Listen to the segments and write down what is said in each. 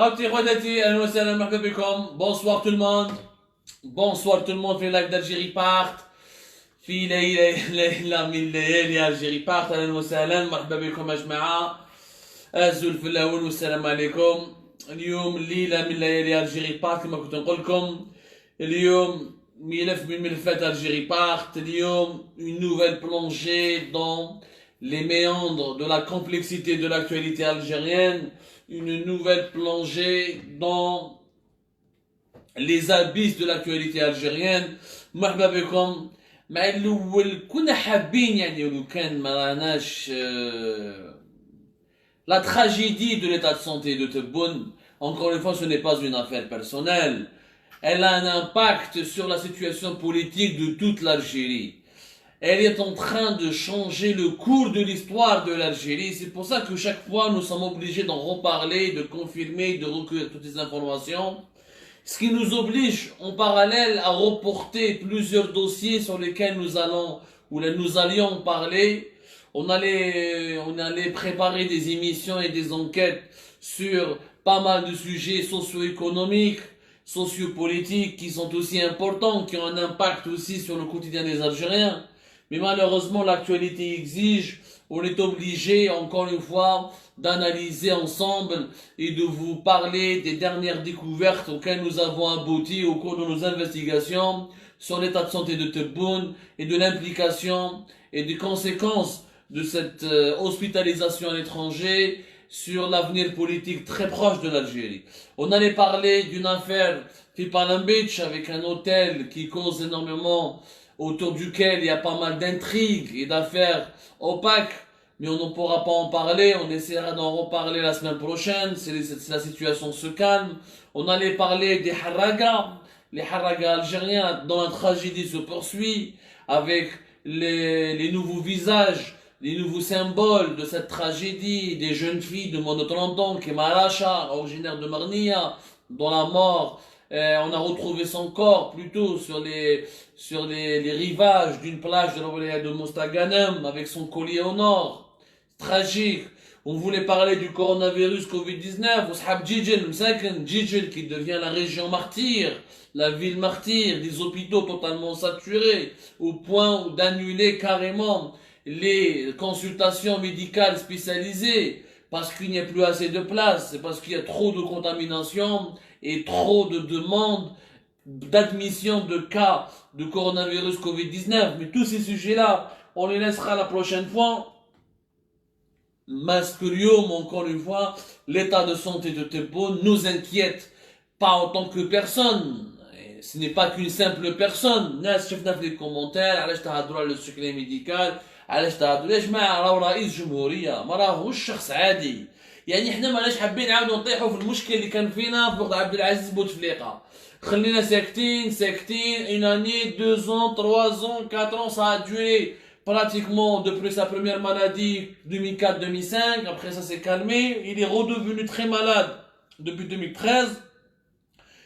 Bonsoir tout le monde. Bonsoir tout le monde. في لايف d'Algérie part. في ليلة من ليالي Algérie part. أهلا وسهلا. مرحبا بكم يا جماعة. أزول في الأول والسلام عليكم. اليوم ليلة من ليالي Algérie part كما كنت نقول لكم. اليوم ملف من ملفات Algérie part. اليوم une nouvelle plongée dans les méandres de la complexité de l'actualité algérienne. Une nouvelle plongée dans les abysses de l'actualité algérienne. مرحبا بكم. مع الأول كنا حابين يعني لو كان ما راناش la tragédie de l'état de santé de Tebboune. Encore une fois, ce n'est pas une affaire personnelle. Elle a un impact sur la situation politique de toute l'Algérie. Elle est en train de changer le cours de l'histoire de l'Algérie. C'est pour ça que chaque fois, nous sommes obligés d'en reparler, de confirmer, de recueillir toutes les informations. Ce qui nous oblige en parallèle à reporter plusieurs dossiers sur lesquels nous allions parler. On allait préparer des émissions et des enquêtes sur pas mal de sujets socio-économiques, sociopolitiques qui sont aussi importants, qui ont un impact aussi sur le quotidien des Algériens. Mais malheureusement, l'actualité exige, on est obligé, encore une fois, d'analyser ensemble et de vous parler des dernières découvertes auxquelles nous avons abouti au cours de nos investigations sur l'état de santé de Tebboune et de l'implication et des conséquences de cette hospitalisation à l'étranger sur l'avenir politique très proche de l'Algérie. On allait parler d'une affaire Palm Beach avec un hôtel qui cause énormément, autour duquel il y a pas mal d'intrigues et d'affaires opaques, mais on ne pourra pas en parler, on essaiera d'en reparler la semaine prochaine, si la situation se calme. On allait parler des Harraga, les Harraga algériens dont la tragédie se poursuit, avec les nouveaux visages, les nouveaux symboles de cette tragédie, des jeunes filles de moins de 30 ans, Kemaracha, originaire de Marnia, dont la mort, on a retrouvé son corps plutôt sur les rivages d'une plage de la wilaya de Mostaganem avec son collier au nord. Tragique. On voulait parler du coronavirus Covid-19, Oshab Djidjel, Msaken, Djidjel qui devient la région martyre, la ville martyre, des hôpitaux totalement saturés, au point d'annuler carrément les consultations médicales spécialisées, parce qu'il n'y a plus assez de place, c'est parce qu'il y a trop de contamination et trop de demandes d'admission de cas de coronavirus Covid-19. Mais tous ces sujets-là, on les laissera la prochaine fois. Masculium, encore une fois, l'état de santé de Tebboune nous inquiète, pas en tant que personne. Et ce n'est pas qu'une simple personne. Nas شفنا في les commentaires, علاش تهضروا على le secret médical, علاش تهضروا يا جماعة راهو رئيس جمهورية، ما راهوش شخص عادي. يعني احنا ماناش حابين نعاودوا نطيحوا في المشكل اللي كان فينا في وقت عبد العزيز بوتفليقة. خلينا ساكتين, une année, 2 ans, 3 ans, 4 ans, ça a duré pratiquement depuis sa première maladie 2004-2005, après ça s'est calmé, il est redevenu très malade depuis 2013.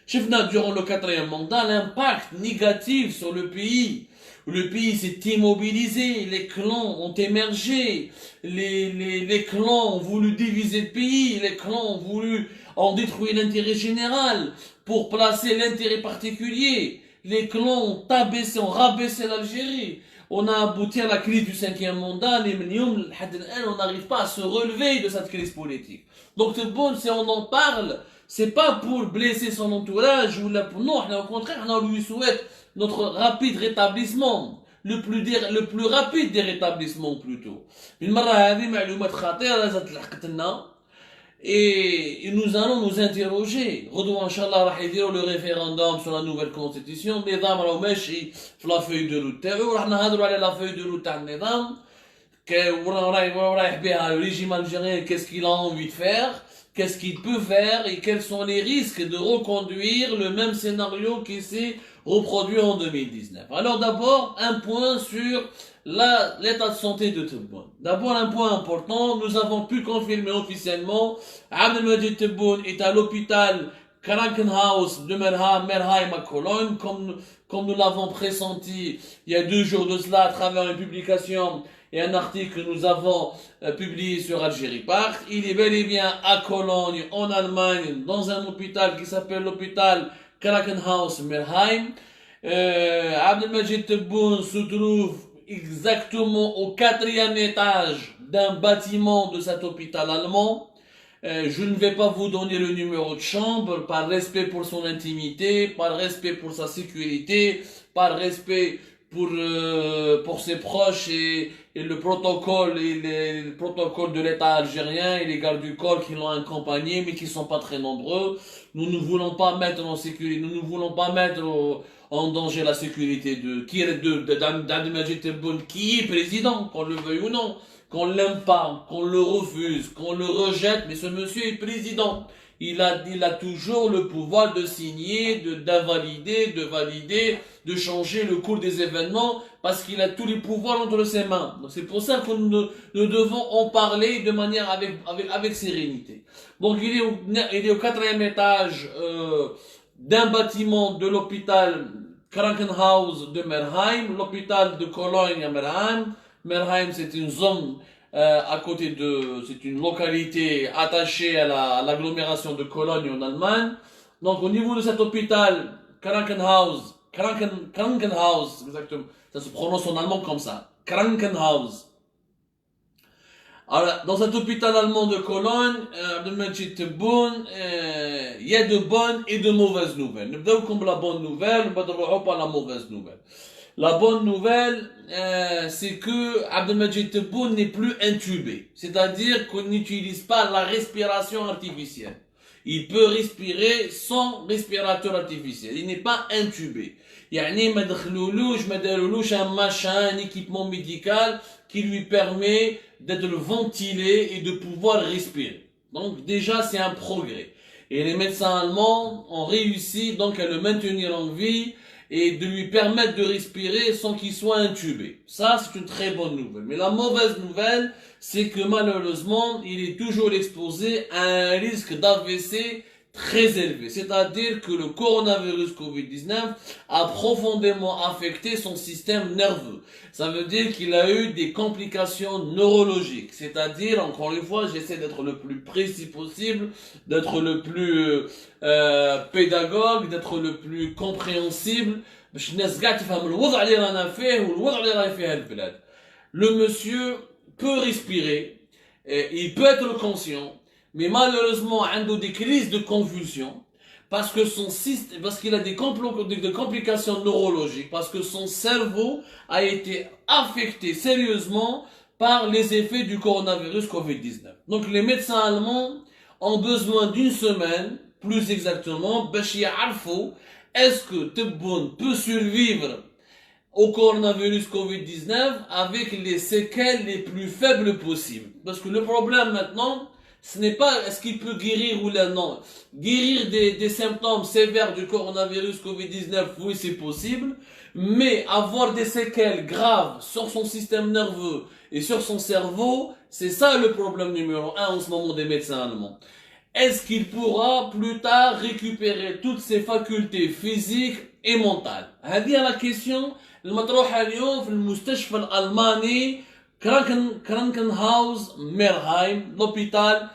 Chefna, durant le 4e mandat, l'impact négatif sur le pays. Le pays s'est immobilisé, les clans ont émergé, les clans ont voulu diviser le pays, les clans ont voulu en détruire l'intérêt général pour placer l'intérêt particulier. Les clans ont rabaissé l'Algérie. On a abouti à la crise du 5e mandat, on n'arrive pas à se relever de cette crise politique. Donc c'est bon, si on en parle, c'est pas pour blesser son entourage, ou non, au contraire, on lui souhaite notre rapide rétablissement, le plus rapide des rétablissements plutôt. Une et nous allons nous interroger. Redouan Inch'Allah راح يديروا le référendum sur la nouvelle constitution. النظام راهو ماشي في la feuille de route تاعو. راح نهضروا على la feuille de route تاع النظام. رايح بها le régime algérien, qu'est-ce qu'il a envie de faire, qu'est-ce qu'il peut faire et quels sont les risques de reconduire le même scénario qui s'est reproduit en 2019. Alors d'abord, un point sur l'état de santé de Tebboune. D'abord, un point important, nous avons pu confirmer officiellement, Abdelmajid Tebboune est à l'hôpital Krankenhaus de Merheim à Cologne, comme nous l'avons pressenti il y a 2 jours de cela à travers une publication et un article que nous avons publié sur Algérie Park. Il est bel et bien à Cologne, en Allemagne, dans un hôpital qui s'appelle l'hôpital Krankenhaus Merheim. Abdelmajid Tebboune se trouve exactement au 4e étage d'un bâtiment de cet hôpital allemand. Je ne vais pas vous donner le numéro de chambre par respect pour son intimité, par respect pour sa sécurité, par respect pour ses proches et le protocole le protocole de l'État algérien et les gardes du corps qui l'ont accompagné mais qui sont pas très nombreux. Nous ne voulons pas mettre en sécurité, nous ne voulons pas mettre en danger la sécurité d'Abdelmajid Tebboune qui est président, qu'on le veuille ou non, qu'on l'aime pas, qu'on le refuse, qu'on le rejette, mais ce monsieur est président. Il a toujours le pouvoir de signer, d'invalider, de valider, de changer le cours des événements, parce qu'il a tous les pouvoirs entre ses mains. Donc c'est pour ça que nous devons en parler de manière avec sérénité. Donc il est au 4e étage d'un bâtiment de l'hôpital Krankenhaus de Merheim, l'hôpital de Cologne à Merheim. Merheim, c'est une zone c'est une localité attachée à l'agglomération de Cologne en Allemagne. Donc au niveau de cet hôpital, Krankenhaus, exactement, ça se prononce en allemand comme ça, Krankenhaus. Alors, dans cet hôpital allemand de Cologne, Abdelmajid Tebboune, il y a de bonnes et de mauvaises nouvelles. Nous بداو comme la bonne nouvelle, nous بداو par la mauvaise nouvelle. La bonne nouvelle, c'est que Abdelmajid Tebboune n'est plus intubé. C'est-à-dire qu'on n'utilise pas la respiration artificielle. Il peut respirer sans respirateur artificiel. Il n'est pas intubé. يعني ما دخلولوش un machin, un équipement médical qui lui permet d'être ventilé et de pouvoir respirer. Donc déjà c'est un progrès. Et les médecins allemands ont réussi donc à le maintenir en vie et de lui permettre de respirer sans qu'il soit intubé. Ça, c'est une très bonne nouvelle. Mais la mauvaise nouvelle, c'est que malheureusement, il est toujours exposé à un risque d'AVC très élevé. C'est-à-dire que le coronavirus Covid-19 a profondément affecté son système nerveux. Ça veut dire qu'il a eu des complications neurologiques. C'est-à-dire, encore une fois, j'essaie d'être le plus précis possible, d'être le plus pédagogue, d'être le plus compréhensible. Le monsieur peut respirer, il peut être conscient, mais malheureusement, il a des crises de convulsion parce qu'il a des complications neurologiques, parce que son cerveau a été affecté sérieusement par les effets du coronavirus Covid-19. Donc les médecins allemands ont besoin d'une semaine, plus exactement, est-ce que Tebboune peut survivre au coronavirus Covid-19 avec les séquelles les plus faibles possibles. Parce que le problème maintenant, ce n'est pas est-ce qu'il peut guérir ou là, non. Guérir des symptômes sévères du coronavirus Covid-19, oui c'est possible, mais avoir des séquelles graves sur son système nerveux et sur son cerveau, c'est ça le problème numéro 1 en ce moment des médecins allemands. Est-ce qu'il pourra plus tard récupérer toutes ses facultés physiques et mentales? هذه la question المطروحة اليوم في المستشفى الألماني Krankenhaus Merheim, l'hôpital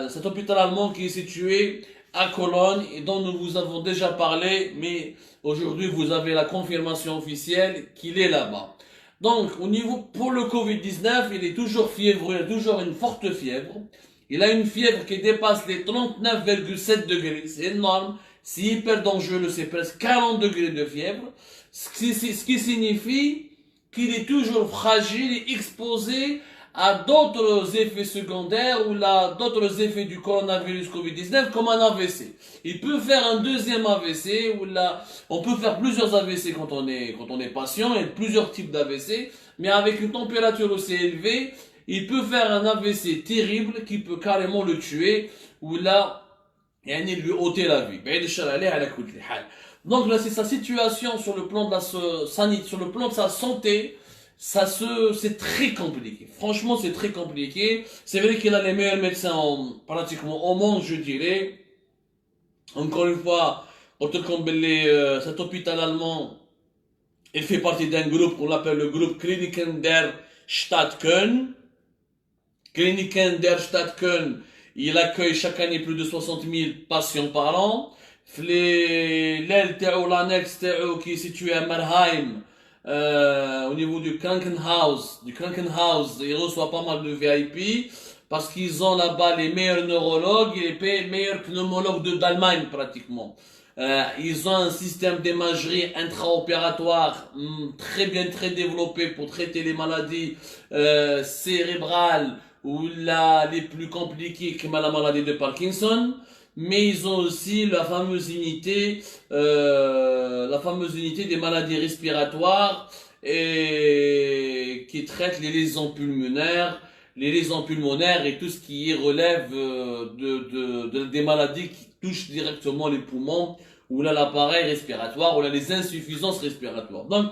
cet hôpital allemand qui est situé à Cologne et dont nous vous avons déjà parlé, mais aujourd'hui vous avez la confirmation officielle qu'il est là-bas. Donc au niveau pour le Covid-19, il est toujours fiévreux, il a toujours une forte fièvre. Il a une fièvre qui dépasse les 39,7 degrés, c'est énorme, c'est hyper dangereux, c'est presque 40 degrés de fièvre, ce qui signifie qu'il est toujours fragile et exposé à d'autres effets secondaires ou d'autres effets du coronavirus Covid-19 comme un AVC. Il peut faire un deuxième AVC ou on peut faire plusieurs AVC quand on est patient, et plusieurs types d'AVC, mais avec une température aussi élevée, il peut faire un AVC terrible qui peut carrément le tuer ou lui ôter la vie. Donc là, c'est sa situation sur le plan de sa santé, c'est très compliqué. Franchement, c'est très compliqué. C'est vrai qu'il a les meilleurs médecins pratiquement au monde, je dirais. Encore une fois, cet hôpital allemand Il fait partie d'un groupe qu'on appelle le groupe Kliniken der Stadt Köln. Kliniken der Stadt Köln, il accueille chaque année plus de 60 000 patients par an. L'aile تاعو l'annexe تاعو qui est situé à Mannheim, au niveau du Krankenhaus, il reçoit pas mal de VIP parce qu'ils ont là-bas les meilleurs neurologues et les meilleurs pneumologues d'Allemagne pratiquement. Ils ont un système d'imagerie intraopératoire très développé pour traiter les maladies cérébrales ou les plus compliquées comme la maladie de Parkinson. Mais ils ont aussi la fameuse unité des maladies respiratoires et qui traite les lésions pulmonaires et tout ce qui relève des maladies qui touchent directement les poumons ou là l'appareil respiratoire ou là les insuffisances respiratoires. Donc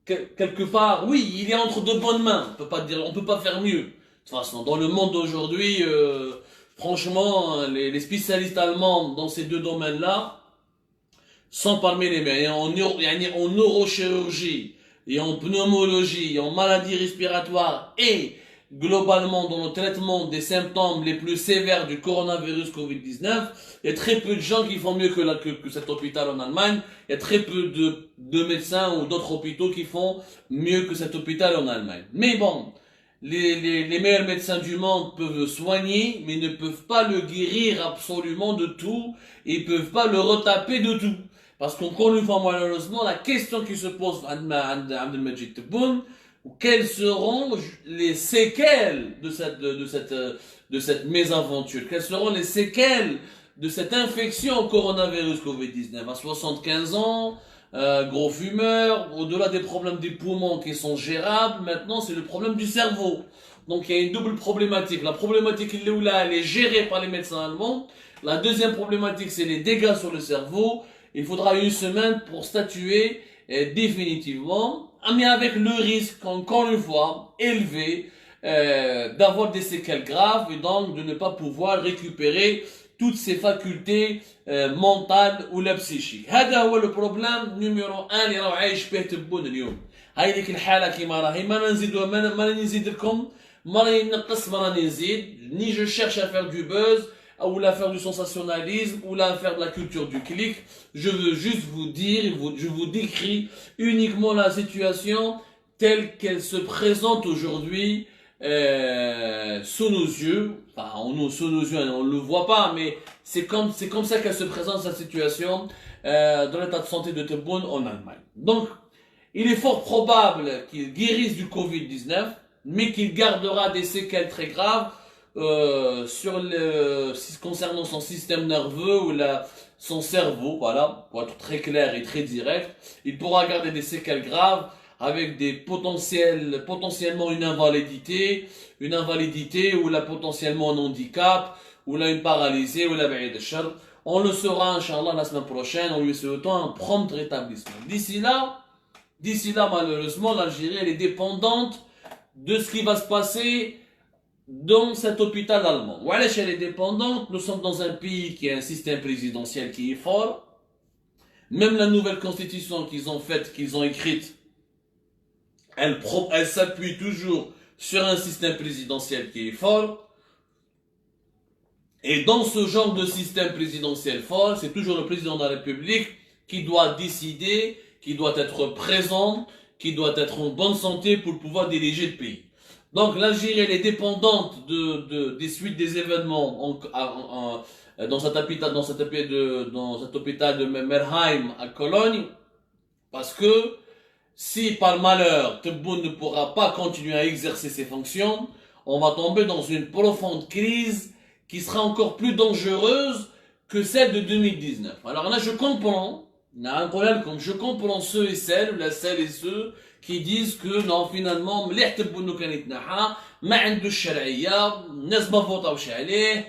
quelque part, oui, il est entre de bonnes mains. On peut pas faire mieux. De toute façon, dans le monde d'aujourd'hui, franchement, les spécialistes allemands dans ces deux domaines-là sont parmi les meilleurs. En neurochirurgie, et en pneumologie, et en maladies respiratoires, et globalement dans le traitement des symptômes les plus sévères du coronavirus Covid-19, il y a très peu de gens qui font mieux que cet hôpital en Allemagne. Il y a très peu de médecins ou d'autres hôpitaux qui font mieux que cet hôpital en Allemagne. Mais bon, les meilleurs médecins du monde peuvent soigner, mais ne peuvent pas le guérir absolument de tout, et ils peuvent pas le retaper de tout. Parce qu'encore une fois, malheureusement, la question qui se pose à Abdelmajid Tebboune, quelles seront les séquelles de cette mésaventure? Quelles seront les séquelles de cette infection au coronavirus Covid-19? À 75 ans, gros fumeur, au-delà des problèmes des poumons qui sont gérables, maintenant c'est le problème du cerveau. Donc il y a une double problématique. La problématique elle est gérée par les médecins allemands. La deuxième problématique, c'est les dégâts sur le cerveau. Il faudra une semaine pour statuer définitivement, mais avec le risque, encore une fois, élevé, d'avoir des séquelles graves et donc de ne pas pouvoir récupérer toutes ses facultés mentales ou la psychique. هذا هو le problème numéro 1 اللي راهو عايش به تبون اليوم. هاي ديك الحالة كيما راهي ما نزيدو ما راني نزيد لكم ما راني نقص ما راني نزيد ni je cherche à faire du buzz ou à faire du sensationnalisme ou à faire de la culture du clic. Je veux juste vous dire, je vous décris uniquement la situation telle qu'elle se présente aujourd'hui sous nos yeux. Enfin, sous nos yeux, on ne le voit pas, mais c'est comme ça qu'elle se présente cette situation dans l'état de santé de Tebboune en Allemagne. Donc, il est fort probable qu'il guérisse du Covid-19, mais qu'il gardera des séquelles très graves concernant son système nerveux ou son cerveau, voilà, pour être très clair et très direct. Il pourra garder des séquelles graves avec potentiellement une invalidité ou là potentiellement un handicap ou là une paralysie ou là on le saura inchallah la semaine prochaine en lui souhaitant un prompt rétablissement. D'ici là malheureusement l'Algérie elle est dépendante de ce qui va se passer dans cet hôpital allemand. Voilà, elle est dépendante. Nous sommes dans un pays qui a un système présidentiel qui est fort. Même la nouvelle constitution qu'ils ont écrite, elle s'appuie toujours sur un système présidentiel qui est fort. Et dans ce genre de système présidentiel fort, c'est toujours le président de la République qui doit décider, qui doit être présent, qui doit être en bonne santé pour pouvoir diriger le pays. Donc l'Algérie elle est dépendante des suites des événements dans cet hôpital de Merheim à Cologne, parce que si par malheur Tebboune ne pourra pas continuer à exercer ses fonctions, on va tomber dans une profonde crise qui sera encore plus dangereuse que celle de 2019. Alors là je comprends ceux et celles qui disent que non finalement مليح تبون كان يتنحى ما عنده الشرعيه الناس ما فوطاوش عليه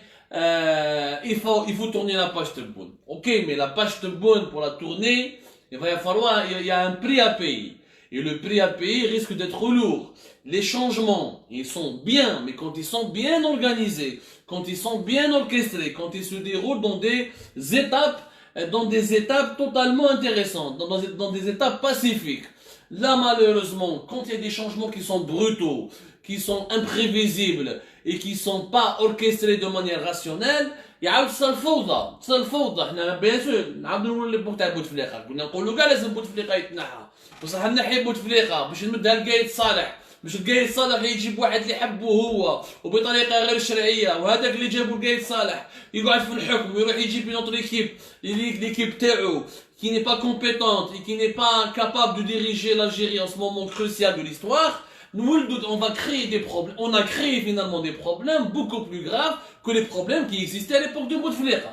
il faut tourner la page Tebboune. OK, mais la page Tebboune pour la tourner, il y a un prix à payer et le prix à payer risque d'être lourd. Les changements, ils sont bien, mais quand ils sont bien organisés, quand ils sont bien orchestrés, quand ils se déroulent dans des étapes dans des étapes totalement intéressantes, dans des étapes pacifiques. Là, malheureusement, quand il y a des changements qui sont brutaux, qui sont imprévisibles et qui sont pas orchestrés de manière rationnelle, يعاود تصل الفوضى تصل الفوضى. حنا بيان سور نعاودو نقولوا لي بوك تاع بوتفليقه، كنا نقولوا كاع لازم بوتفليقه يتنحى، بصح نحي بوتفليقه باش نمدها لقايد صالح، باش القايد صالح يجيب واحد اللي يحبه هو وبطريقه غير شرعيه، وهذاك اللي جابوا القايد صالح يقعد في الحكم ويروح يجيب une autre équipe l'équipe تاعو qui n'est pas compétente et qui n'est pas capable de diriger l'Algérie en ce moment crucial de l'histoire. On va créer des problèmes, on a créé finalement des problèmes beaucoup plus graves que les problèmes qui existaient à l'époque de Bouteflika.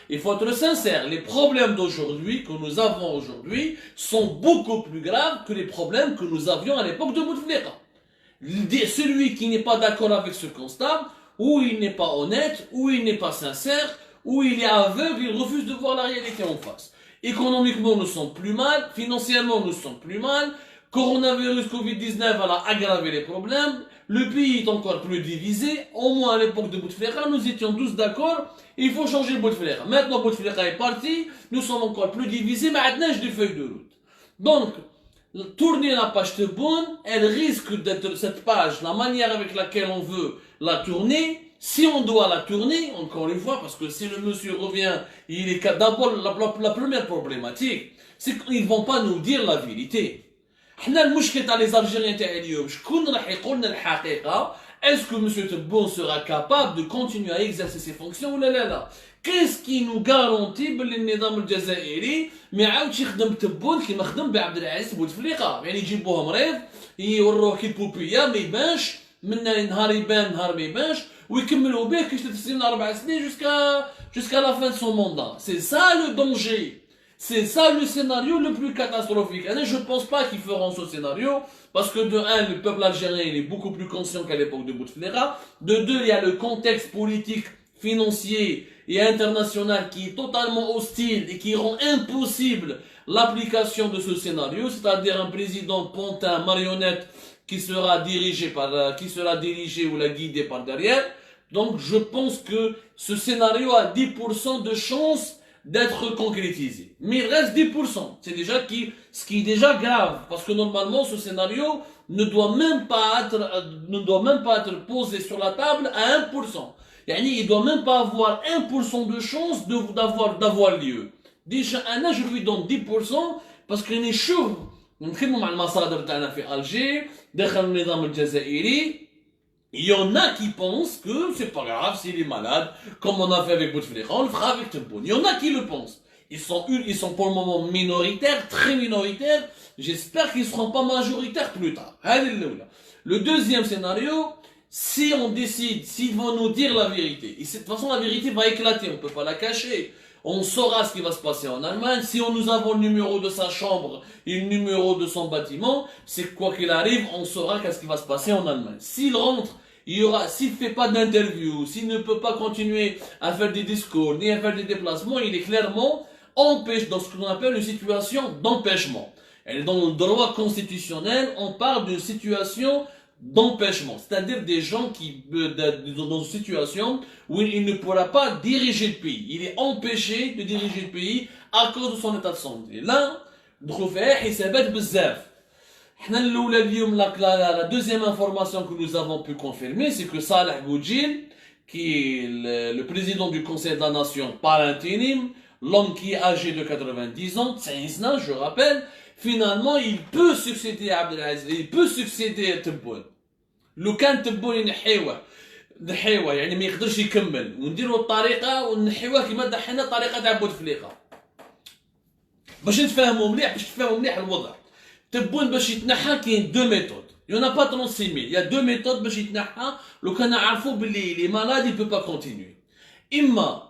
Il faut être sincère, les problèmes d'aujourd'hui, que nous avons aujourd'hui, sont beaucoup plus graves que les problèmes que nous avions à l'époque de Bouteflika. Celui qui n'est pas d'accord avec ce constat, ou il n'est pas honnête, ou il n'est pas sincère, ou il est aveugle, il refuse de voir la réalité en face. Économiquement, nous sommes plus mal, financièrement, nous sommes plus mal, coronavirus Covid-19 a aggravé les problèmes, le pays est encore plus divisé, au moins à l'époque de Bouteflika, nous étions tous d'accord, il faut changer Bouteflika. Maintenant Bouteflika est parti, nous sommes encore plus divisés, mais maintenant j'ai des feuilles de route. Donc, tourner la page Tebboune, elle risque d'être cette page, la manière avec laquelle on veut la tourner, si on doit la tourner, encore une fois, parce que si le monsieur revient, il est d'abord la première problématique, c'est qu'ils ne vont pas nous dire la vérité. حنا المشكل تاع لي زالجيريان تاع اليوم شكون راح يقول لنا الحقيقه est-ce que monsieur Tebboune sera capable de continuer à exercer ses fonctions ولا لا qu'est-ce qui nous garantit باللي النظام الجزائري ما يعاودش يخدم تبون كيما خدم بعبد العزيز بوتفليقه يعني يجيبوه مريض يوروه كي بوبيا ما يبانش من نهار يبان نهار ما يبانش ويكملوا به كي 3 سنين 4 سنين jusqu'à la fin de son mandat. C'est ça le danger. C'est ça le scénario le plus catastrophique. Et je ne pense pas qu'ils feront ce scénario, parce que de un, le peuple algérien il est beaucoup plus conscient qu'à l'époque de Bouteflika. De deux, il y a le contexte politique, financier et international qui est totalement hostile et qui rend impossible l'application de ce scénario, c'est-à-dire un président pantin, marionnette, qui sera dirigé ou la guidé par derrière. Donc je pense que ce scénario a 10% de chance d'être concrétisé. Mais il reste 10%. C'est déjà ce qui est déjà grave. Parce que normalement, ce scénario ne doit même pas être posé sur la table à 1%. Yani, il doit même pas avoir 1% de chance d'avoir lieu. Déjà, je lui donne 10% parce qu'il est chaud. نخدموا مع المصادر تاعنا في Alger, داخل النظام الجزائري. Il y en a qui pensent que c'est pas grave s'il est malade, comme on a fait avec Bouteflika, on le fera avec Tebboune. Il y en a qui le pensent. Ils sont pour le moment minoritaires, très minoritaires. J'espère qu'ils ne seront pas majoritaires plus tard. Le deuxième scénario, si on décide, s'ils vont nous dire la vérité, et de toute façon la vérité va éclater, on ne peut pas la cacher. On saura ce qui va se passer en Allemagne. Si nous avons le numéro de sa chambre et le numéro de son bâtiment, c'est quoi qu'il arrive, on saura qu'est-ce qui va se passer en Allemagne. S'il rentre, s'il ne fait pas d'interview, s'il ne peut pas continuer à faire des discours, ni à faire des déplacements, il est clairement empêché dans ce qu'on appelle une situation d'empêchement. Et dans le droit constitutionnel, on parle d'une situation d'empêchement, c'est-à-dire des gens qui, dans une situation où il ne pourra pas diriger le pays. Il est empêché de diriger le pays à cause de son état de santé. Là, la deuxième information que nous avons pu confirmer, c'est que Saleh Boudjil, qui est le président du Conseil de la Nation par intérim, l'homme qui est âgé de 90 ans, je rappelle, finalement, il peut succéder à Abdelaziz, il peut succéder à Tebboune. لو كان تبون نحيوه يعني ما يقدرش يكمل ونديروا الطريقه ونحيوه كما دحينا الطريقه تاع بوتفليقه باش نتفاهموا مليح الوضع. تبون باش يتنحى كاين دو ميثود يو نا با 36000 يا دو ميثود باش يتنحى لو كان نعرفوا باللي لي مالاد il peut pas continuer. اما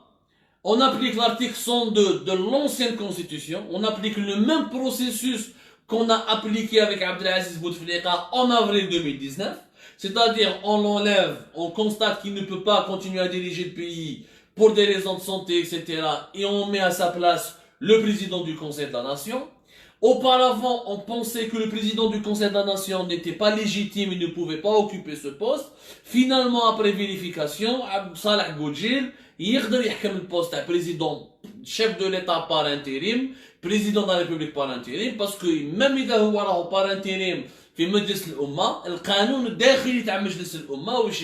on applique l'article 102 de l'ancienne constitution, on applique le même processus qu'on a appliqué avec Abdelaziz Bouteflika en avril 2019. C'est-à-dire, on l'enlève, on constate qu'il ne peut pas continuer à diriger le pays pour des raisons de santé, etc. Et on met à sa place le président du Conseil de la Nation. Auparavant, on pensait que le président du Conseil de la Nation n'était pas légitime et ne pouvait pas occuper ce poste. Finalement, après vérification, Salah Goudjil, il يحكم le poste à président, chef de l'État par intérim, président de la République par intérim, parce que même إذا هو راهو par intérim في مجلس الأمة، القانون الداخلي تاع مجلس الأمة واش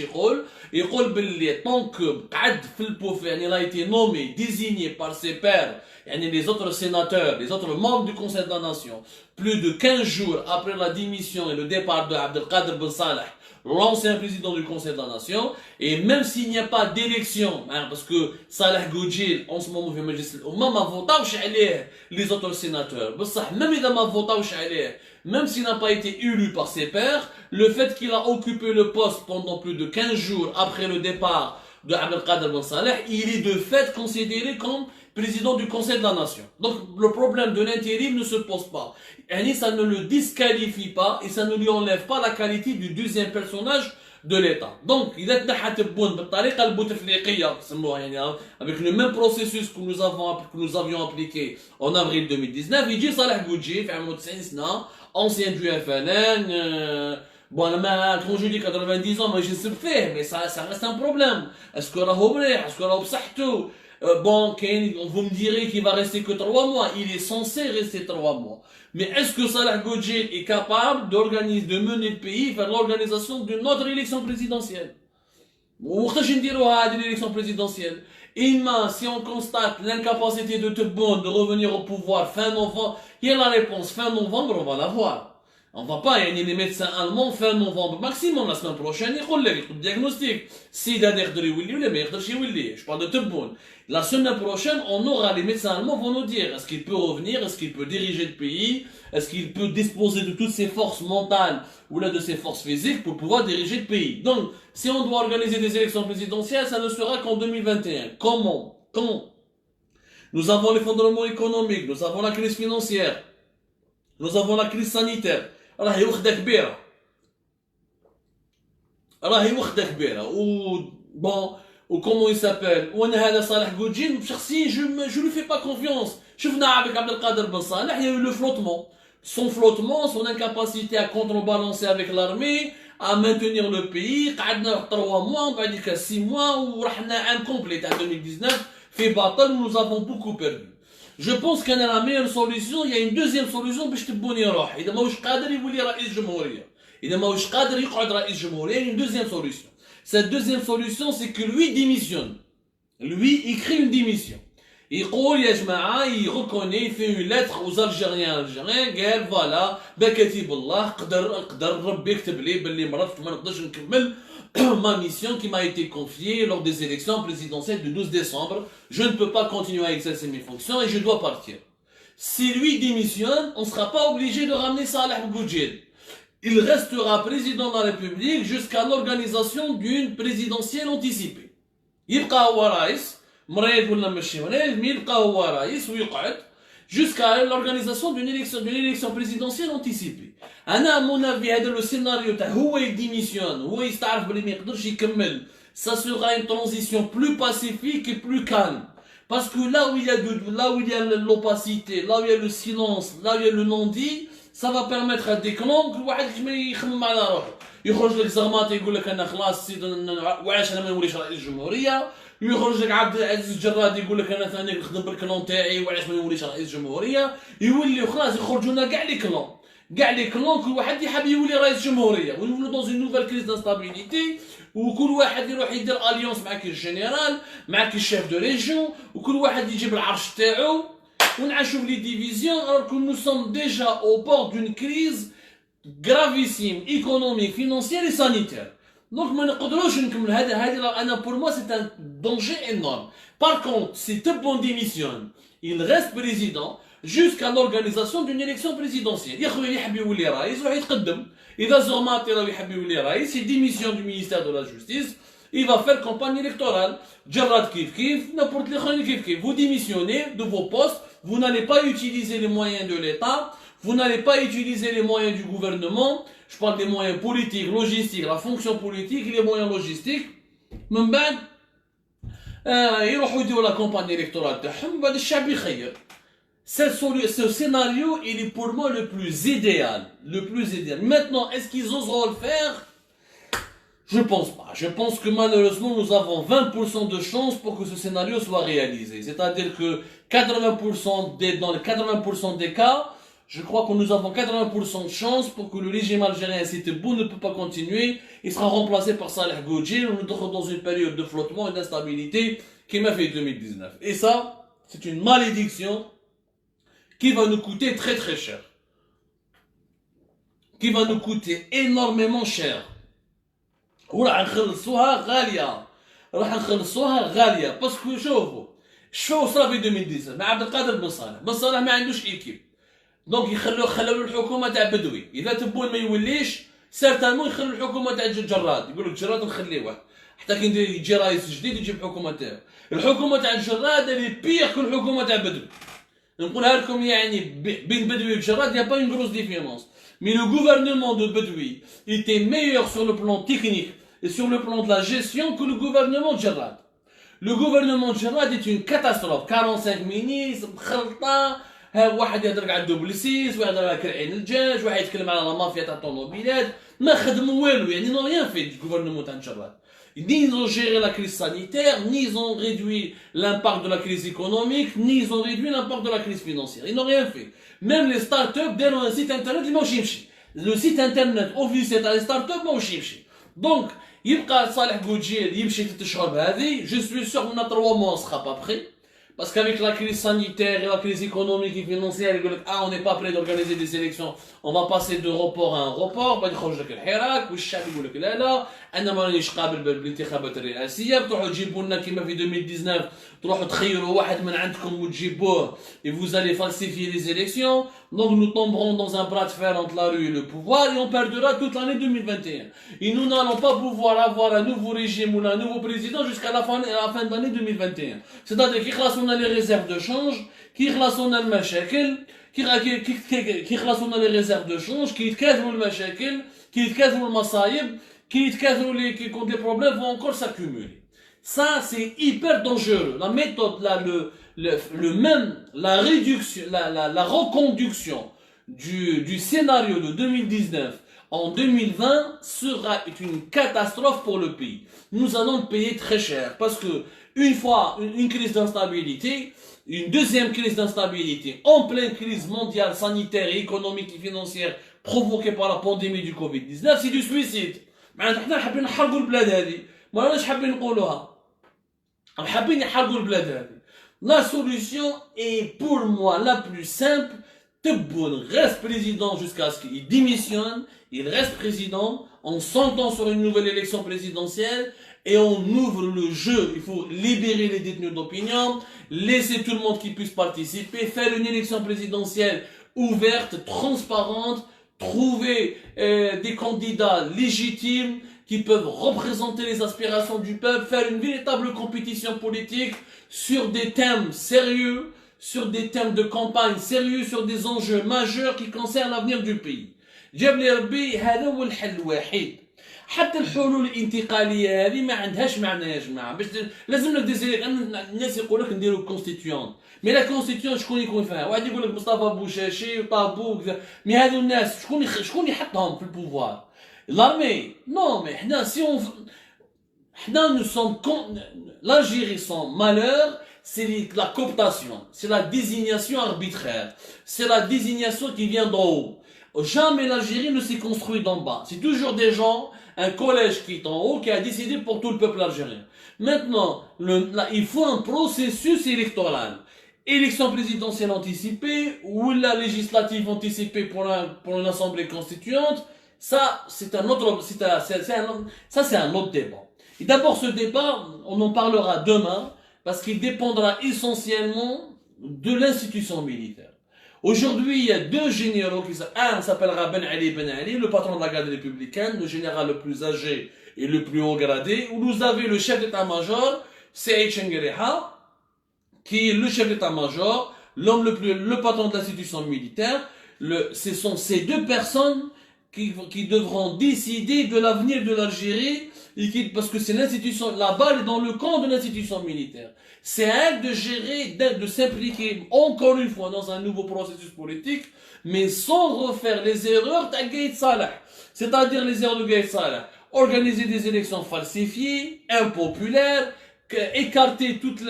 يقول باللي طونك قعد في البوف يعني il a été nommé, désigné par ses pairs, يعني les autres sénateurs, les autres membres du Conseil de la Nation, plus de 15 jours après la démission et le départ de Abdelkader Ben Salah, l'ancien président du Conseil de la Nation, et même s'il n'y a pas d'élection, hein, parce que Salah Goudjil, en ce moment, في مجلس الأمة, ما votaوش عليه les autres sénateurs. بصح même إذا ما votaوش عليه, même s'il n'a pas été élu par ses pairs, le fait qu'il a occupé le poste pendant plus de 15 jours après le départ de Abdelkader Ben Salah, il est de fait considéré comme président du Conseil de la Nation. Donc le problème de l'intérim ne se pose pas. Et ça ne le disqualifie pas et ça ne lui enlève pas la qualité du deuxième personnage de l'État. Donc, il est avec le même processus que nous avions appliqué en avril 2019, il dit Salah Goudji, ancien du FLN, bon, quand je dis 90 ans, je sais faire, mais ça reste un problème. Est-ce que est-ce que bon, vous me direz qu'il va rester que 3 mois. Il est censé rester 3 mois. Mais est-ce que Salah Goudjil est capable de mener le pays vers l'organisation d'une autre élection présidentielle? Ou l'élection présidentielle. Si on constate l'incapacité de Tebboune de revenir au pouvoir fin novembre, il y a la réponse fin novembre, on va la voir. On va pas, il y a les médecins allemands fin novembre maximum la semaine prochaine, ils le diagnostic. Si il y a des je parle de Tebboune. La semaine prochaine, on aura, les médecins allemands vont nous dire, est-ce qu'il peut revenir, est-ce qu'il peut diriger le pays, est-ce qu'il peut disposer de toutes ses forces mentales ou là de ses forces physiques pour pouvoir diriger le pays. Donc, si on doit organiser des élections présidentielles, ça ne sera qu'en 2021. Comment? Nous avons l'effondrement économique, nous avons la crise financière, nous avons la crise sanitaire. راهي وخدة كبيرة ou comment il s'appelle وانا هذا صالح جوجين شخصيا je lui fais pas confiance. شفنا avec Abdelkader Ben Salah, il y a eu le flottement, son incapacité à contrebalancer avec l'armée, à maintenir le pays. قعدنا 3 mois, بعد 6 mois ورحنا عام complet en 2019 في باطل, nous avons beaucoup perdu. Je pense qu'elle est la meilleure solution. Il y a une deuxième solution باش تبون يروح. إذا ماهوش قادر يولي رئيس جمهورية. إذا ماهوش قادر يقعد رئيس جمهورية. Il y a une deuxième solution. Cette deuxième solution, c'est que lui démissionne. Lui écrit une démission. يقول يا جماعة, il reconnaît, il fait une lettre aux Algériens. قال voilà, بكتب الله قدر ربي يكتب لي باللي مرضت ما نقدرش نكمل ma mission qui m'a été confiée lors des élections présidentielles du 12 décembre. Je ne peux pas continuer à exercer mes fonctions et je dois partir. Si lui démissionne, on ne sera pas obligé de ramener Salah Goudjil. Il restera président de la République jusqu'à l'organisation d'une présidentielle anticipée. يبقى هو رئيس, مريض ولا ماشي مريض, يبقى هو رئيس ويقعد jusqu'à l'organisation d'une élection présidentielle anticipée. أنا à mon avis هذا le scénario تاع هو يديميسيون, هو يستعرف بلي ما يقدرش يكمل, ça sera une transition plus pacifique et plus calme. Parce que là où il y a l'opacité, là où il y a le silence, là où il y a le non-dit, ça va permettre à des clans كل واحد يخمم على روحه. يخرج لك زغمات يقول لك انا خلاص وعلاش انا ما نوليش رئيس جمهوريه, يخرج لك عبد العزيز الجراد يقول لك انا ثاني نخدم بالكلون تاعي وعلاش ما نوليش رئيس جمهوريه, يولي خلاص يخرجونا كاع لي كلون كل واحد يحب يولي رئيس جمهوريه, ونولوا dans une nouvelle crise d'instabilité وكل واحد يروح يدير اليونس مع كي الجنرال مع كي الشيف دو ريجيون وكل واحد يجيب العرش تاعو ونعيشوا في لي ديفيزيون alors que nous sommes déjà au bord d'une crise gravissime économique, financière et sanitaire. Donc ما نقدروش نكمل هذا انا pour moi c'est un danger énorme. Par contre, si Tebboune démissionne, il reste président jusqu'à l'organisation d'une élection présidentielle. يا خويا يحب يولي رئيس يروح يتقدم. إذا زغماطي راه يحب يولي رئيس, il démissionne du ministère de la Justice, il va faire campagne électorale. Djerrad kif, n'importe les gens kif. Vous démissionnez de vos postes, vous n'allez pas utiliser les moyens de l'État, vous n'allez pas utiliser les moyens du gouvernement. Je parle des moyens politiques, logistiques, la fonction politique et les moyens logistiques. من بعد يروحوا يديروا la campagne électorale تاعهم, بعد الشعب يخير. Ce scénario, il est pour moi le plus idéal. Le plus idéal. Maintenant, est-ce qu'ils oseront le faire? Je pense pas. Je pense que malheureusement, nous avons 20% de chances pour que ce scénario soit réalisé. C'est-à-dire que 80% dans les 80% des cas, je crois que nous avons 80% de chances pour que le régime algérien, si Tebboune ne peut pas continuer, il sera remplacé par Saleh Goudjil. Nous sommes dans une période de flottement et d'instabilité qui m'a fait 2019. Et ça, c'est une malédiction qui va nous coûter très très cher. Qui va nous coûter énormément cher. وراح نخلصوها غاليه راح نخلصوها غاليه باسكو شوفوا صرا في 2010 مع عبد القادر بن صالح ما عندوش ايكيب دونك خلوا الحكومه تاع بدوي اذا تبون ما يوليش سيرتالمون يخلوا الحكومه تاع جراد يقول لك جراد نخليوه حتى كي يجي رئيس جديد يجيب حكومه تاعو الحكومه تاع جراد اللي بيغ كل الحكومه تاع بدوي نقولها لكم يعني بين بدوي وجراد يا با اون غروس ديفيرونس mais le gouvernement de Bedoui était meilleur sur le plan technique et sur le plan de la gestion que le gouvernement de Jarrad. Le gouvernement de Jarrad est une catastrophe. 45 ministres, مخلطة، واحد يهضر على الدوبل سيس، واحد يهضر على كرعين الدجاج، واحد يتكلم على المافيا تاع الطوموبيلات، ما خدموا والو يعني n'ont rien fait du gouvernement تاع Jarrad. Ni ils ont géré la crise sanitaire, ni ils ont réduit l'impact de la crise économique, ni ils ont réduit l'impact de la crise financière. Ils n'ont rien fait. Même les startups داروا un site internet اللي ماهوش يمشي. Le site internet officiel تاع les startups ماهوش يمشي. Donc يبقى صالح Goudjil يمشي 3 شهور بهذه. Je suis sûr que dans 3 mois on sera pas prêt. Parce qu'avec la crise sanitaire et la crise économique et financière, on n'est pas prêt d'organiser des élections, on va passer de report à un report, بعد يخرج لك الحراك والشعب يقول لك لا لا انا ما رانيش قابل بالانتخابات الرئاسيه بتروحوا تجيبوا لنا كيما في 2019 تروحوا تخيروا واحد من عندكم وتجيبوه et vous allez falsifier les élections. Donc nous tomberons dans un bras de fer entre la rue et le pouvoir et on perdra toute l'année 2021. Et nous n'allons pas pouvoir avoir un nouveau régime ou un nouveau président jusqu'à la fin de l'année 2021. C'est-à-dire qu'il خلاص on a les réserves de change, qu'il خلاص on a المشاكل, كي خلاصونا لي ريزيرف دو شونج كي يتكاثروا المشاكل كي يتكاثروا المصايب كي يتكاثروا كي كونت لي بروبليم vont encore s'accumuler. Ça c'est hyper dangereux. La méthode là la réduction la reconduction du scénario de 2019 en 2020 sera une catastrophe pour le pays. Nous allons le payer très cher parce que une fois une crise d'instabilité, une deuxième crise d'instabilité en pleine crise mondiale, sanitaire, et économique et financière provoquée par la pandémie du Covid-19, c'est du suicide. معناتها حنا حابين نحرقوا البلاد هذه، ما راناش حابين نقولوها. حابين يحرقوا البلاد هذه. La solution est pour moi la plus simple. Tebboune reste président jusqu'à ce qu'il démissionne, il reste président, on s'entend sur une nouvelle élection présidentielle et on ouvre le jeu. Il faut libérer les détenus d'opinion, laisser tout le monde qui puisse participer, faire une élection présidentielle ouverte, transparente, trouver des candidats légitimes qui peuvent représenter les aspirations du peuple, faire une véritable compétition politique sur des thèmes sérieux, sur des thèmes de campagne sérieux, sur des enjeux majeurs qui concernent l'avenir du pays. جاب لي ربي هذا هو الحل الوحيد. حتى الحلول الانتقاليه هذه ما عندهاش معنى يا جماعه. باش لازم لك ديزيريك الناس يقول لك نديروا كونستيتيون. مي لا كونستيتيون شكون يكون فيها؟ واحد يقول لك مصطفى بوشاشي وطابو وكذا. مي هذو الناس شكون يحطهم في البوفوار؟ لارمي نو مي حنا سي اون حنا نو سون l'Algérie son malheur c'est la cooptation, c'est la désignation arbitraire, c'est la désignation qui vient d'en haut. Jamais l'Algérie ne s'est construite d'en bas. C'est toujours des gens, un collège qui est en haut, qui a décidé pour tout le peuple algérien. Maintenant, il faut un processus électoral. Élection présidentielle anticipée, ou la législative anticipée pour une assemblée constituante. Ça, c'est un autre débat. Et d'abord, ce débat, on en parlera demain, parce qu'il dépendra essentiellement de l'institution militaire. Aujourd'hui, il y a deux généraux un s'appellera Ben Ali, le patron de la garde républicaine, le général le plus âgé et le plus haut gradé, où vous avez le chef d'état-major, Saïd Chenguereha, qui est le chef d'état-major, le patron de l'institution militaire. Ce sont ces deux personnes qui devront décider de l'avenir de l'Algérie, parce que c'est l'institution, la balle est dans le camp de l'institution militaire. C'est à elle de gérer, de s'impliquer encore une fois dans un nouveau processus politique, mais sans refaire les erreurs d'Agaïd Salah. C'est-à-dire les erreurs de Gaïd Salah. Organiser des élections falsifiées, impopulaires, écarter toute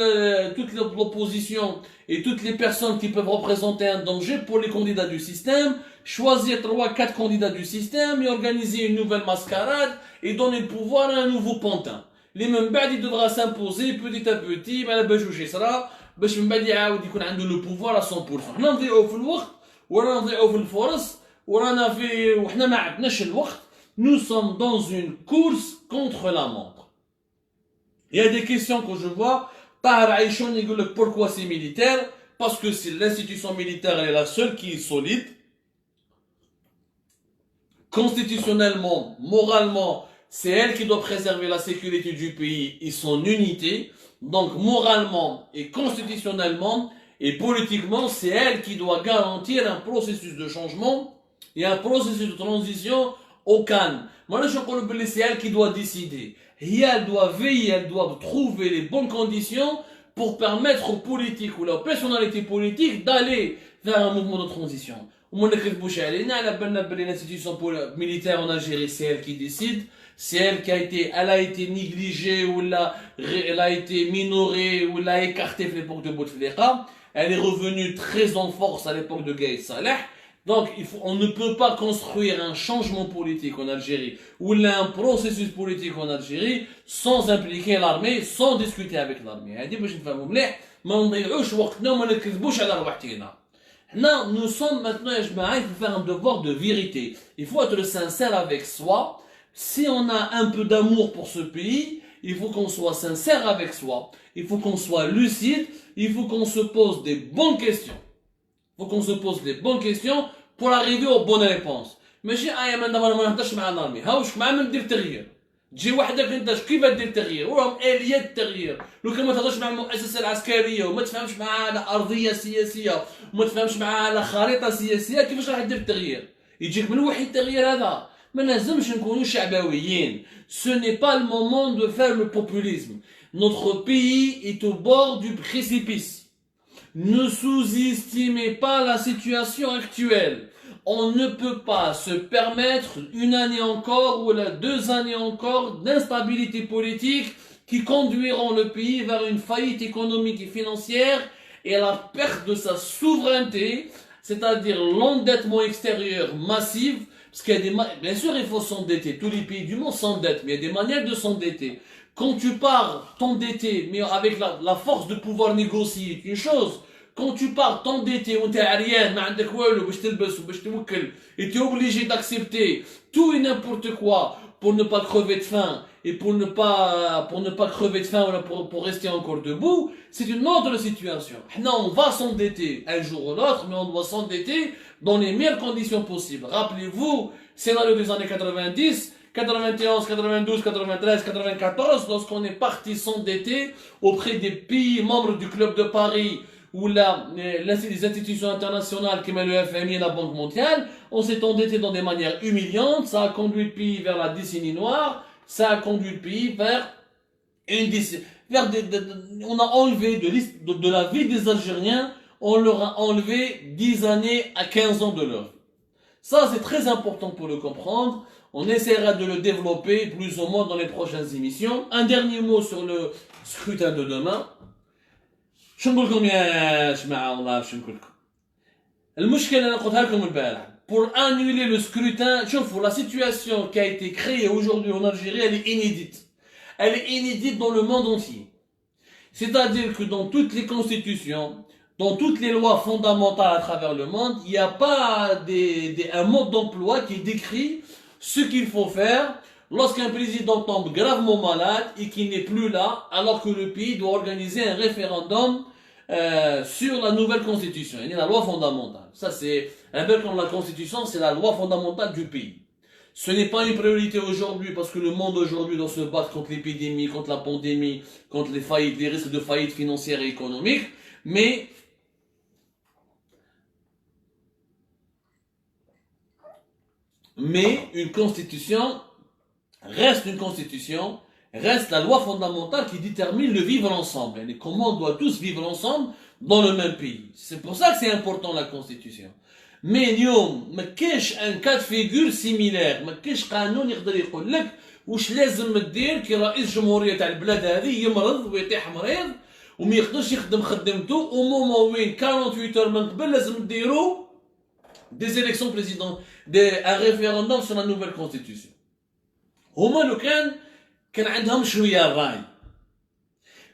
l'opposition et toutes les personnes qui peuvent représenter un danger pour les candidats du système, choisir 3-4 candidats du système et organiser une nouvelle mascarade et donner le pouvoir à un nouveau pantin. Les mêmes il devra s'imposer petit à petit, mais la bajouche sera, باش من بعد يعاود يكون عنده le pouvoir à 100%. حنا نضيعوا في الوقت ولا نضيعوا في الفرص ورانا في وحنا ما عندناش الوقت. Nous sommes dans une course contre la montre. Il y a des questions que je vois. Pourquoi c'est militaire? Parce que c'est l'institution militaire, elle est la seule qui est solide. Constitutionnellement, moralement, c'est elle qui doit préserver la sécurité du pays et son unité. Donc, moralement et constitutionnellement et politiquement, c'est elle qui doit garantir un processus de changement et un processus de transition au calme. Moi, je crois que c'est elle qui doit décider. Et elle doit veiller, elle doit trouver les bonnes conditions pour permettre aux politiques ou la personnalité politique d'aller vers un mouvement de transition. L'institution militaire en Algérie, c'est elle qui décide. C'est elle qui elle a été négligée ou elle a été minorée ou elle a écartée à l'époque de Bouteflika. Elle est revenue très en force à l'époque de Gaïd Salah. Donc, on ne peut pas construire un changement politique en Algérie ou un processus politique en Algérie sans impliquer l'armée, sans discuter avec l'armée. Nous sommes maintenant, il faut faire un devoir de vérité. Il faut être sincère avec soi. Si on a un peu d'amour pour ce pays, il faut qu'on soit sincère avec soi. Il faut qu'on soit lucide. Il faut qu'on se pose des bonnes questions. Il faut qu'on se pose les bonnes questions pour arriver aux bonnes réponses. ماشي من دابا ما نهضرش مع الارمي هاوش مع من دير التغيير تجي وحدك انت كيف دير التغيير وراهم اليات التغيير لو كان ما تهضرش مع المؤسسه العسكريه وما تفهمش معها على ارضيه سياسيه وما تفهمش معها على خريطه سياسيه كيفاش راح دير التغيير يجيك من وحي التغيير هذا ما لازمش نكونوا شعبويين ce n'est pas le moment de faire le populisme notre pays est au bord du précipice. Ne sous-estimez pas la situation actuelle. On ne peut pas se permettre une année encore ou 2 années encore d'instabilité politique qui conduiront le pays vers une faillite économique et financière et la perte de sa souveraineté, c'est-à-dire l'endettement extérieur massif. Parce qu'il y a bien sûr, il faut s'endetter. Tous les pays du monde s'endettent, mais il y a des manières de s'endetter. Quand tu pars t'endetter, mais avec la force de pouvoir négocier, une chose. Quand tu pars t'endetter, on t'est rien, et tu es obligé d'accepter tout et n'importe quoi pour ne pas crever de faim, et pour ne pas crever de faim, pour rester encore debout, c'est une autre situation. Non, on va s'endetter un jour ou l'autre, mais on doit s'endetter dans les meilleures conditions possibles. Rappelez-vous, scénario des années 90, 91, 92, 93, 94, lorsqu'on est parti s'endetter auprès des pays membres du Club de Paris ou les institutions internationales comme le FMI et la Banque mondiale, on s'est endetté dans des manières humiliantes, ça a conduit le pays vers la décennie noire, ça a conduit le pays vers on a enlevé de la vie des Algériens, on leur a enlevé 10 années à 15 ans de leur vie. Ça, c'est très important pour le comprendre. On essaiera de le développer plus ou moins dans les prochaines émissions. Un dernier mot sur le scrutin de demain. Pour annuler le scrutin, la situation qui a été créée aujourd'hui en Algérie, elle est inédite. Elle est inédite dans le monde entier. C'est-à-dire que dans toutes les constitutions, dans toutes les lois fondamentales à travers le monde, il n'y a pas un mode d'emploi qui décrit ce qu'il faut faire lorsqu'un président tombe gravement malade et qu'il n'est plus là, alors que le pays doit organiser un référendum sur la nouvelle constitution, la loi fondamentale. Ça, c'est un peu comme la constitution, c'est la loi fondamentale du pays. Ce n'est pas une priorité aujourd'hui parce que le monde aujourd'hui doit se battre contre l'épidémie, contre la pandémie, contre les faillites, les risques de faillite financière et économique, mais Mais une constitution reste une constitution, reste la loi fondamentale qui détermine le vivre ensemble. Et comment on doit tous vivre ensemble dans le même pays. C'est pour ça que c'est important la constitution. Mais اليوم ما كاينش ان كاد فيغور سيميلير، ما كاينش قانون يقدر يقول لك واش لازم دير كي رئيس جمهوريه تاع البلاد هذه يمرض ويطيح مريض وما يقدرش يخدم خدمته او مومون وين 48 اور من قبل لازم ديروا des élections présidentielles, un référendum sur la nouvelle constitution. هما لو كان عندهم شويه الراي.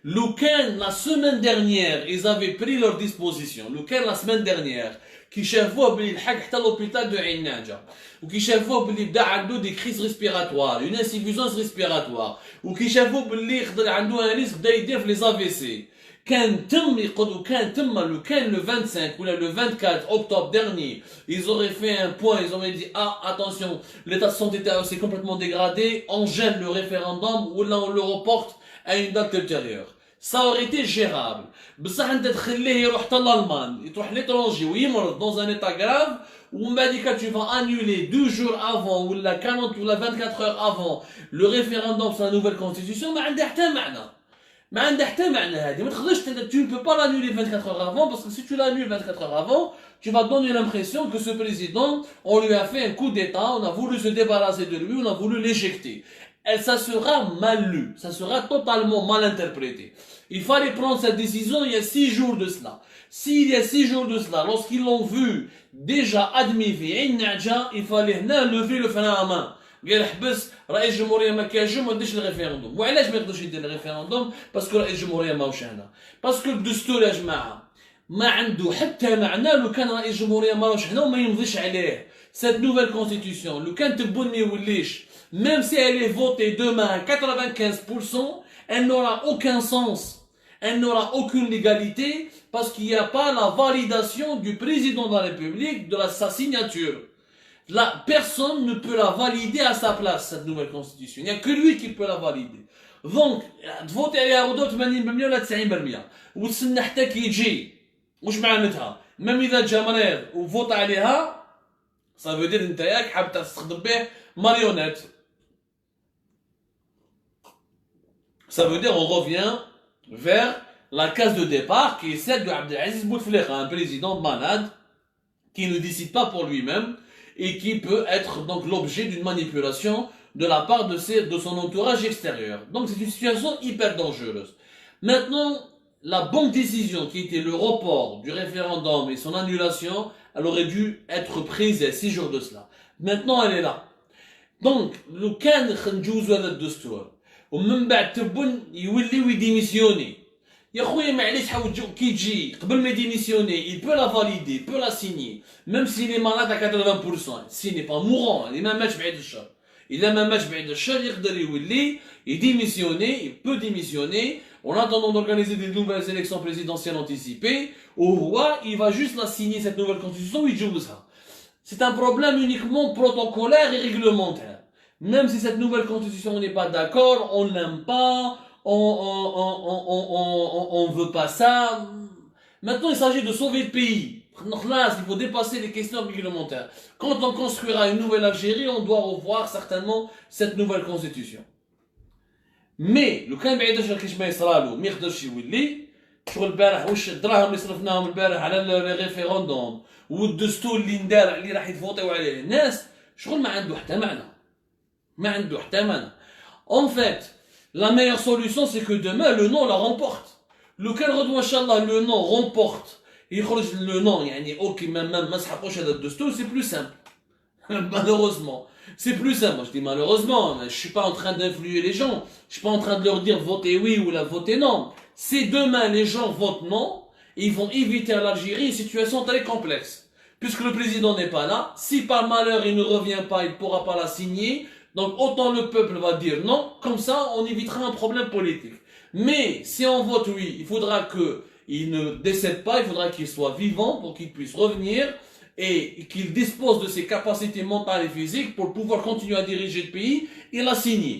لو كان la semaine dernière ils avaient pris leurs dispositions. لو كان la semaine dernière كي شافوه بلي لحق حتى لوبيتال دو عين ناجا وكي شافوه بلي بدا عنده دي كريز ريسبيراتوار اون انسيفيزونس ريسبيراتوار وكي شافوه بلي يقدر عنده ان ريسك بدا يدير في لي زافي سي كان تم يقولوا كان تم لو كان le 25 ولا le 24 octobre dernier ils auraient fait un point, ils auraient dit ah attention l'état de santé s'est complètement dégradé, on gêne le référendum ou là on le reporte à une date ultérieure. Ça aurait été gérable. بصح انت تخليه يروح حتى l'Allemagne, يروح l'étranger ويمرض dans un état grave ou médical tu vas annuler 2 jours avant ou la 40 ou la 24 heures avant le référendum sur la nouvelle constitution ما عندها حتى معنى. ما عندها حتى معنى هذه. ما تقدرش tu ne peux pas l'annuler 24 heures avant parce que si tu l'annules 24 heures avant, tu vas donner l'impression que ce président, on lui a fait un coup d'état, on a voulu se débarrasser de lui, on a voulu l'éjecter. Et ça sera mal lu, ça sera totalement mal interprété. Il fallait prendre cette décision il y a 6 jours de cela. S'il y a 6 jours de cela, lorsqu'ils l'ont vu déjà admis il fallait lever le frein à main. قال حبس رئيس الجمهوريه ما كاينش ما يديرش الريفيرندوم. وعلاش ما يقدرش يدير الريفيرندوم؟ باسكو رئيس الجمهوريه ماهوش هنا. باسكو الدستور يا جماعه ما عنده حتى معنى لو كان رئيس الجمهوريه ماهوش هنا وما يمضيش عليه. Cette nouvelle constitution لو كان تبون ما يوليش même si elle est votée demain à 95%, elle n'aura aucun sens. Elle n'aura aucune légalité parce qu'il n'y a pas la validation du président de la République de sa signature. Là, personne ne peut la valider à sa place, cette nouvelle constitution. Il n'y a que lui qui peut la valider. Donc, voter عليها غدوة 80% ولا 90% وتسنى حتى كي يجي واش معناتها؟ même إذا جا مريض وفوت عليها ça veut dire انت ياك حاب تستخدم به marionnette. Ça veut dire on revient vers la case de départ qui est celle de Abdelaziz Bouteflika, un président malade qui ne décide pas pour lui-même et qui peut être donc l'objet d'une manipulation de la part de son entourage extérieur. Donc c'est une situation hyper dangereuse. Maintenant, la bonne décision qui était le report du référendum et son annulation, elle aurait dû être prise il y a 6 jours de cela. Maintenant elle est là. Donc, لو كان نجوزوا هذا الدستور ومن بعد تبون يولي يديميسيوني يا خويا معليش حاول كي يجي قبل ما يديميسيوني il peut la valider, il peut la signer même s'il est malade à 80%, s'il n'est pas mourant, il ما ماتش بعيد الشر. إذا ما ماتش بعيد الشر يقدر يولي يديميسيوني, il peut démissionner en attendant d'organiser des nouvelles élections présidentielles anticipées ou il va juste la signer cette nouvelle constitution ويجوزها. C'est un problème uniquement protocolaire et réglementaire. Même si cette nouvelle constitution on n'est pas d'accord, on l'aime pas, on veut pas ça. Maintenant il s'agit de sauver le pays. Il faut dépasser les questions réglementaires. Quand on construira une nouvelle Algérie, on doit revoir certainement cette nouvelle constitution. Mais لو كان بعيد شرا كيش ما يصرالو ما يقدرش يولي شغل البارح واش الدراهم اللي صرفناهم البارح على الريفيروندوم والدستور اللي ندار اللي راح يتفوتوا عليه الناس شغل ما عنده حتى معنى. ما عنده حتى معنى. En fait, la meilleure solution c'est que demain le non la remporte. لو كان غدوه ان شاء الله le non remporte يخرج le non يعني اوكي ما سحقوش هذا الدستور c'est plus simple. Malheureusement. C'est plus simple. Moi je dis malheureusement, je suis pas en train d'influer les gens. Je suis pas en train de leur dire votez oui ou la votez non. Si demain les gens votent non, ils vont éviter à l'Algérie une situation très complexe. Puisque le président n'est pas là, si par malheur il ne revient pas, il ne pourra pas la signer, donc autant le peuple va dire non, comme ça on évitera un problème politique. Mais si on vote oui, il faudra qu'il ne décède pas, il faudra qu'il soit vivant pour qu'il puisse revenir et qu'il dispose de ses capacités mentales et physiques pour pouvoir continuer à diriger le pays et la signer.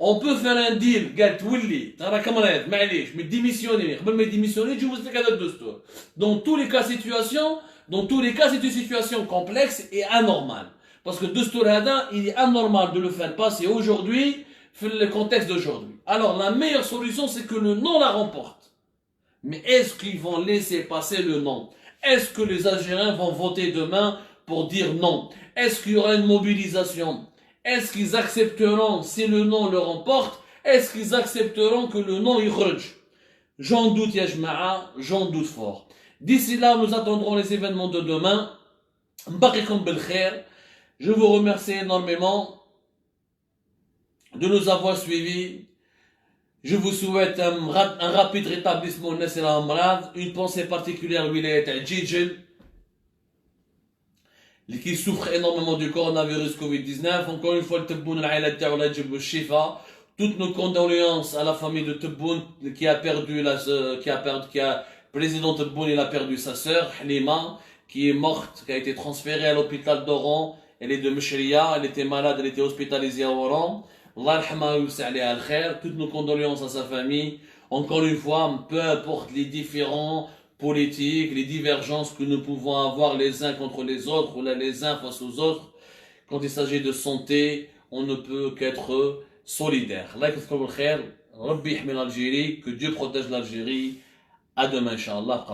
On peut faire un deal, قال تولي راك مريض معليش mais démissionner قبل ما démissionner تجوز لك هذا الدستور. Dans tous les cas c'est une situation complexe et anormale. Parce que Dustour Hada, il est anormal de le faire passer aujourd'hui, dans le contexte d'aujourd'hui. Alors la meilleure solution, c'est que le non la remporte. Mais est-ce qu'ils vont laisser passer le non? Est-ce que les Algériens vont voter demain pour dire non? Est-ce qu'il y aura une mobilisation? Est-ce qu'ils accepteront si le non le remporte? Est-ce qu'ils accepteront que le non y rudge? J'en doute, Yajma'a, j'en doute fort. D'ici là, nous attendrons les événements de demain. Mbaqikum bil khair. Je vous remercie énormément de nous avoir suivis. Je vous souhaite un rapide rétablissement une pensée particulière Wilayat Djidjel, qui souffre énormément du coronavirus Covid-19. Encore une fois, le Tebboune al Shifa. Toutes nos condoléances à la famille de Tebboune qui a perdu président Tebboune, il a perdu sa sœur Halima, qui est morte, qui a été transférée à l'hôpital d'Oran. Elle est de Meshria, elle était malade, elle était hospitalisée à Oran. Allah al-khair, toutes nos condoléances à sa famille. Encore une fois, peu importe les différents politiques, les divergences que nous pouvons avoir les uns contre les autres, ou les uns face aux autres, quand il s'agit de santé, on ne peut qu'être solidaire. Que Dieu protège l'Algérie. À demain, Inch'Allah.